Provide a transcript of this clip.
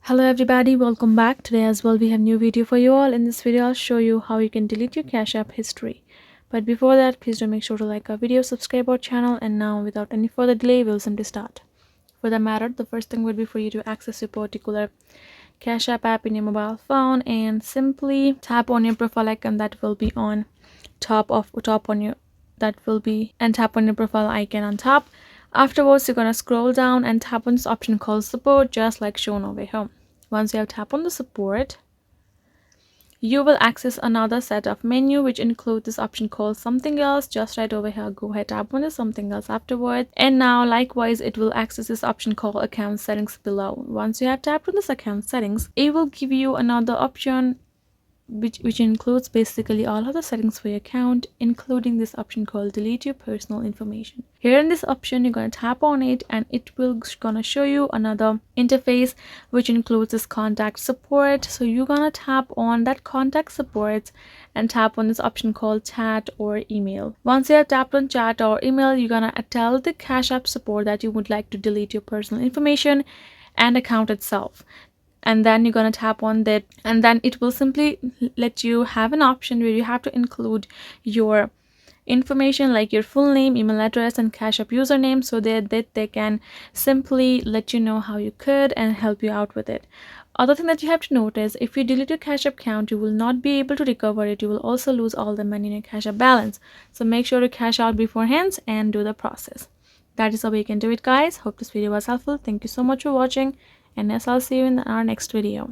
Hello everybody, welcome back. Today as well we have new video for you all. In this video I'll show you how you can delete your Cash App history. But before that, please do make sure to like our video, subscribe our channel, and now without any further delay we'll simply start. For that matter, the first thing would be for you to access your particular Cash App in your mobile phone and simply tap on your profile icon that will be on top on your tap on your profile icon on top. Afterwards, you're gonna scroll down and tap on this option called support, just like shown over here. Once you have tapped on the support, you will access another set of menu which include this option called something else. Just right over here, go ahead, tap on the something else afterward, and now likewise it will access this option called account settings below. Once you have tapped on this account settings, it will give you another option which includes basically all of the settings for your account, including this option called delete your personal information. Here in this option, you're going to tap on it and it will gonna show you another interface which includes this contact support. So you're gonna tap on that contact support and tap on this option called chat or email. Once you have tapped on chat or email, you're gonna tell the Cash App support that you would like to delete your personal information and account itself, and then you're going to tap on that, and then it will simply let you have an option where you have to include your information like your full name, email address, and Cash App username, so that they can simply let you know how you could and help you out with it. Other thing that you have to note is if you delete your Cash App account, you will not be able to recover it. You will also lose all the money in your Cash App balance, so make sure to cash out beforehand and do the process. That is how you can do it, guys. Hope this video was helpful. Thank you so much for watching, and yes, I'll see you in our next video.